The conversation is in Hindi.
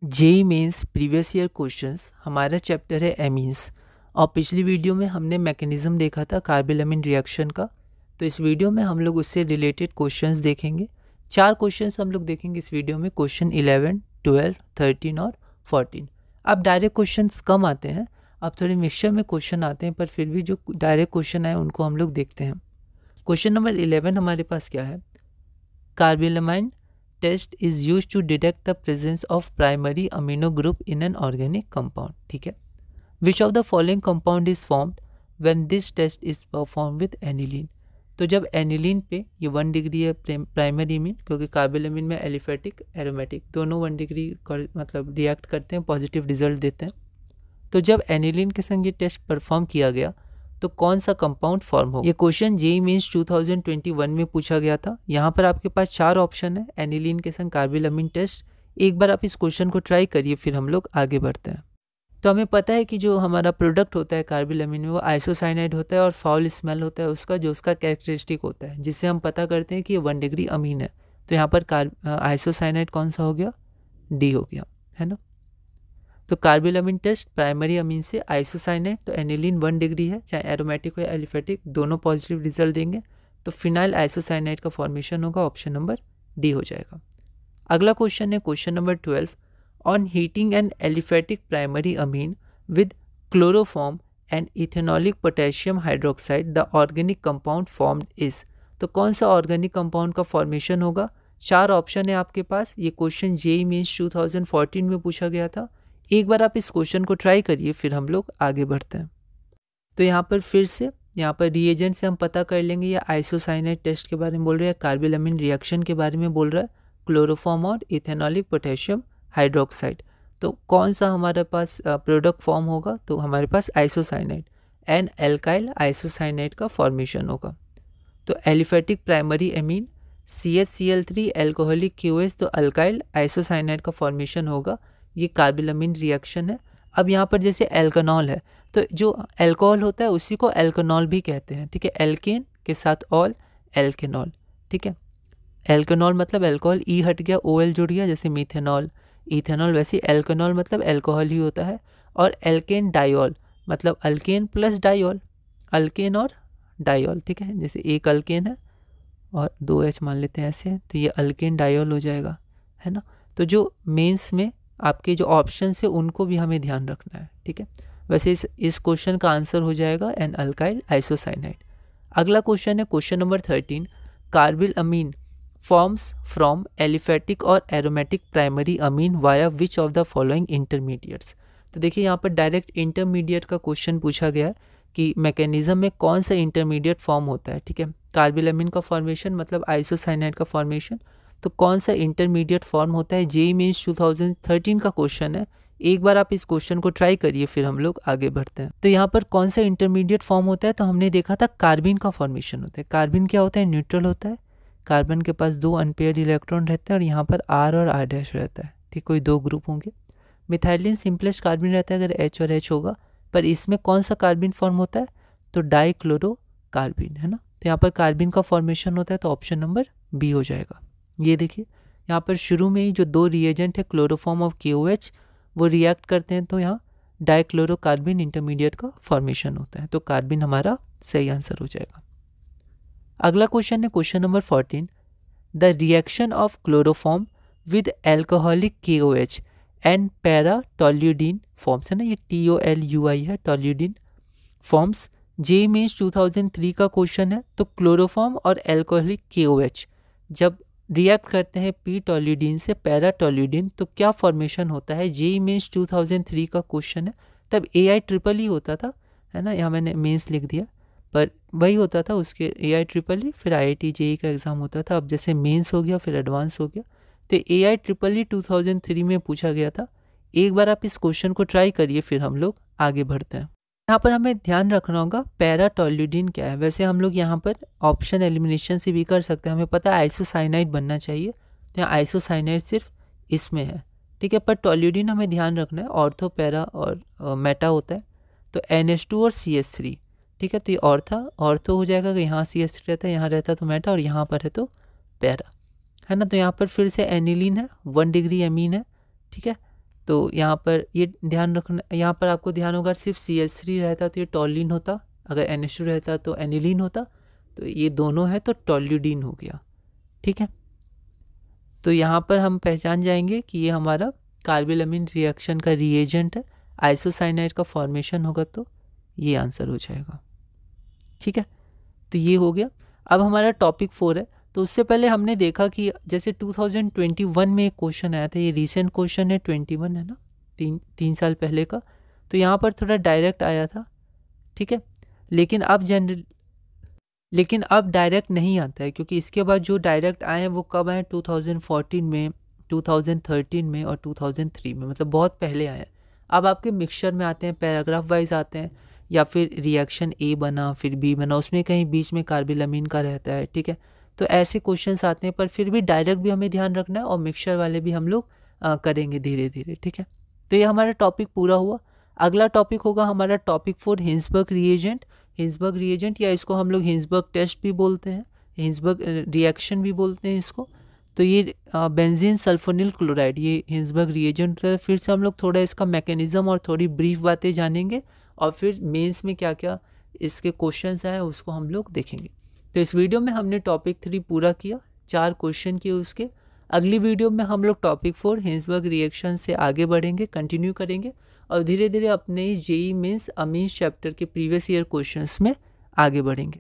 JEE mains previous year questions हमारा चैप्टर है एमीन्स। और पिछली वीडियो में हमने मैकेनिज्म देखा था कार्बोलैमिन रिएक्शन का। तो इस वीडियो में हम लोग उससे रिलेटेड क्वेश्चंस देखेंगे। 4 क्वेश्चंस हम लोग देखेंगे इस वीडियो में, क्वेश्चन 11, 12, 13 और 14। अब डायरेक्ट क्वेश्चंस कम आते हैं, अब थोड़े मिक्सचर में क्वेश्चन आते हैं, पर फिर भी जो डायरेक्ट क्वेश्चन आए उनको हम लोग देखते हैं। क्वेश्चन नंबर 11 हमारे पास क्या है? कार्बोलैमिन test is used to detect the presence of primary amino group in an organic compound. ठीक है, which of the following compound is formed when this test is performed with aniline? तो जब एनिलीन पे ये 1 डिग्री है प्राइमरी मीन, क्योंकि कार्बोलैमिन में एलिफेटिक एरोमेटिक दोनों 1 डिग्री मतलब रिएक्ट करते हैं, पॉजिटिव रिजल्ट देते हैं। तो जब एनिलीन के संग ये टेस्ट परफॉर्म किया गया तो कौन सा कंपाउंड फॉर्म हो? ये क्वेश्चन जेईई मेंस 2021 में पूछा गया था। यहाँ पर आपके पास 4 ऑप्शन है एनिलीन के संग कार्बोलैमिन टेस्ट। एक बार आप इस क्वेश्चन को ट्राई करिए, फिर हम लोग आगे बढ़ते हैं। तो हमें पता है कि जो हमारा प्रोडक्ट होता है कार्बोलैमिन में वो आइसोसाइनाइड होता है और फाउल स्मेल होता है उसका, जो उसका कैरेक्टरिस्टिक होता है, जिससे हम पता करते हैं कि ये 1 डिग्री अमीन है। तो यहाँ पर आइसोसाइनाइड कौन सा हो गया? डी हो गया, है ना। तो कार्बोलैमिन टेस्ट प्राइमरी अमीन से आइसोसाइनाइड, तो एनिलीन 1 डिग्री है, चाहे एरोमेटिक हो या एलिफेटिक दोनों पॉजिटिव रिजल्ट देंगे। तो फिनाइल आइसोसाइनाइड का फॉर्मेशन होगा, ऑप्शन नंबर डी हो जाएगा। अगला क्वेश्चन है question number 12। On heating N aliphatic primary amine with chloroform and ethanolic potassium hydroxide the organic compound formed is. तो कौन सा ऑर्गेनिक कंपाउंड का फॉर्मेशन होगा? 4 ऑप्शन है आपके पास। ये क्वेश्चन जेईई मेंस 2014 में पूछा गया था। एक बार आप इस क्वेश्चन को ट्राई करिए, फिर हम लोग आगे बढ़ते हैं। तो यहाँ पर फिर से यहाँ पर रिएजेंट से हम पता कर लेंगे, या आइसोसाइनाइड टेस्ट के बारे में बोल रहे हैं, कार्बोलैमिन रिएक्शन के बारे में बोल रहा है, क्लोरोफॉर्म और इथेनॉलिक पोटेशियम हाइड्रोक्साइड। तो कौन सा हमारे पास प्रोडक्ट फॉर्म होगा? तो हमारे पास आइसोसाइनाइड एंड एल्काइल आइसोसाइनाइड का फॉर्मेशन होगा। तो aliphatic primary amine CHCl3 alcoholic KOH, तो अल्काइल आइसोसाइनाइड का फॉर्मेशन होगा। ये कार्बोलैमिन रिएक्शन है। अब यहाँ पर जैसे एल्कनॉल है, तो जो अल्कोहल होता है उसी को एल्कनॉल भी कहते हैं, ठीक है। एल्केन के साथ ऑल, एल्केनॉल, ठीक है। एल्कनॉल मतलब अल्कोहल, ई हट गया, OL जुड़ गया, जैसे मीथेनॉल, इथेनॉल, वैसे एल्कनॉल मतलब अल्कोहल ही होता है। और एल्केन डाइऑल मतलब अल्केन प्लस डाइऑल, अल्केन और डाइऑल, ठीक है। जैसे एक अल्केन है और 2 H मान लेते हैं ऐसे, तो ये अल्केन डाइऑल हो जाएगा, है ना। तो जो मेंस में आपके जो ऑप्शन है उनको भी हमें ध्यान रखना है, ठीक है। वैसे इस क्वेश्चन का आंसर हो जाएगा एन अल्काइल आइसोसाइनाइड। अगला क्वेश्चन है question number 13। Carbylamine forms from aliphatic और aromatic primary amine via which of the following intermediates. तो देखिए यहाँ पर डायरेक्ट इंटरमीडिएट का क्वेश्चन पूछा गया है कि मैकेनिज्म में कौन सा इंटरमीडिएट फॉर्म होता है, ठीक है। कार्बिलमिन का फॉर्मेशन मतलब आइसोसाइनाइड का फॉर्मेशन, तो कौन सा इंटरमीडिएट फॉर्म होता है? जेईई मेंस 2013 का क्वेश्चन है। एक बार आप इस क्वेश्चन को ट्राई करिए, फिर हम लोग आगे बढ़ते हैं। तो यहाँ पर कौन सा इंटरमीडिएट फॉर्म होता है? तो हमने देखा था कार्बिन का फॉर्मेशन होता है। कार्बिन क्या होता है? न्यूट्रल होता है। कार्बन के पास 2 अनपेयर्ड इलेक्ट्रॉन रहते हैं और यहाँ पर R और R' रहता है, ठीक, कोई 2 ग्रुप होंगे। मिथाइलिन सिंपलेस्ट कार्बिन रहता है अगर H और H होगा, पर इसमें कौन सा कार्बिन फॉर्म होता है? तो डाइक्लोरो कार्बिन, है ना। तो यहाँ पर कार्बिन का फॉर्मेशन होता है, तो ऑप्शन नंबर बी हो जाएगा। ये देखिए यहाँ पर शुरू में ही जो 2 रिएजेंट है क्लोरोफॉर्म ऑफ KOH वो रिएक्ट करते हैं, तो यहाँ डाइक्लोरोकार्बिन इंटरमीडिएट का फॉर्मेशन होता है। तो कार्बिन हमारा सही आंसर हो जाएगा। अगला क्वेश्चन है question number 14। The reaction of chloroform with alcoholic KOH and para toluidine forms, है ना, ये TOLUI है, टोल्यूडिन फॉर्म्स। जेईई मेंस 2003 का क्वेश्चन है। तो क्लोरोफॉर्म और एल्कोहलिक KOH जब रिएक्ट करते हैं पी टोल्यूडिन से पैरा टोल्यूडिन, तो क्या फॉर्मेशन होता है? जेईई मेंस 2003 का क्वेश्चन है। तब AI होता था, है ना, यहाँ मैंने मेंस लिख दिया, पर वही होता था उसके AI फिर IIT JEE का एग्ज़ाम होता था। अब जैसे मेंस हो गया फिर एडवांस हो गया, तो AI 2003 में पूछा गया था। एक बार आप इस क्वेश्चन को ट्राई करिए, फिर हम लोग आगे बढ़ते हैं। यहाँ पर हमें ध्यान रखना होगा पैरा टोल्यूडिन क्या है। वैसे हम लोग यहाँ पर ऑप्शन एलिमिनेशन से भी कर सकते हैं, हमें पता है आइसोसाइनाइड बनना चाहिए, तो यहाँ आइसोसाइनाइड सिर्फ इसमें है, ठीक है। पर टोल्यूडिन हमें ध्यान रखना है, ऑर्थो पैरा और मेटा होता है, तो NH2 और CH3, ठीक है। तो ये ऑर्थो हो जाएगा, यहाँ CH3 रहता है, यहाँ रहता तो मेटा, और यहाँ पर है तो पैरा, है ना। तो यहाँ पर फिर से एनिलीन है, 1 डिग्री एमीन है, ठीक है। तो यहाँ पर ये ध्यान रखना, यहाँ पर आपको ध्यान होगा सिर्फ CH3 रहता तो ये टॉल्यूडीन होता, अगर NH2 रहता तो एनिलीन होता, तो ये दोनों है तो टॉल्यूडीन हो गया। ठीक है, तो यहाँ पर हम पहचान जाएंगे कि ये हमारा कार्बिलमिन रिएक्शन का रिएजेंट है, आइसोसाइनाइड का फॉर्मेशन होगा तो ये आंसर हो जाएगा। ठीक है, तो ये हो गया। अब हमारा टॉपिक 4 है। तो उससे पहले हमने देखा कि जैसे 2021 में एक क्वेश्चन आया था, ये रीसेंट क्वेश्चन है, 21 है ना, तीन साल पहले का, तो यहाँ पर थोड़ा डायरेक्ट आया था। ठीक है, लेकिन अब डायरेक्ट नहीं आता है, क्योंकि इसके बाद जो डायरेक्ट आए हैं वो कब आए, 2014 में, 2013 में और 2003 में, मतलब बहुत पहले आए हैं। अब आपके मिक्सचर में आते हैं, पैराग्राफ वाइज आते हैं, या फिर रिएक्शन A बना फिर B बना, उसमें कहीं बीच में कार्बिलमिन का रहता है। ठीक है, तो ऐसे क्वेश्चंस आते हैं, पर फिर भी डायरेक्ट भी हमें ध्यान रखना है और मिक्सचर वाले भी हम लोग करेंगे धीरे धीरे। ठीक है, तो ये हमारा टॉपिक पूरा हुआ। अगला टॉपिक होगा हमारा topic 4, Hinsberg reagent. Hinsberg reagent, या इसको हम लोग हिंसबर्ग टेस्ट भी बोलते हैं, हिंसबर्ग रिएक्शन भी बोलते हैं इसको। तो ये बेंजीन सल्फोनिल क्लोराइड, ये हिंसबर्ग रिएजेंट है। फिर से हम लोग थोड़ा इसका मैकेनिज्म और थोड़ी ब्रीफ बातें जानेंगे, और फिर मेंस में क्या क्या इसके क्वेश्चंस आए उसको हम लोग देखेंगे। तो इस वीडियो में हमने टॉपिक 3 पूरा किया, 4 क्वेश्चन किए उसके। अगली वीडियो में हम लोग टॉपिक 4 हिंसबर्ग रिएक्शन से आगे बढ़ेंगे, कंटिन्यू करेंगे, और धीरे धीरे अपने JEE मेंस अमीन्स चैप्टर के प्रीवियस ईयर क्वेश्चंस में आगे बढ़ेंगे।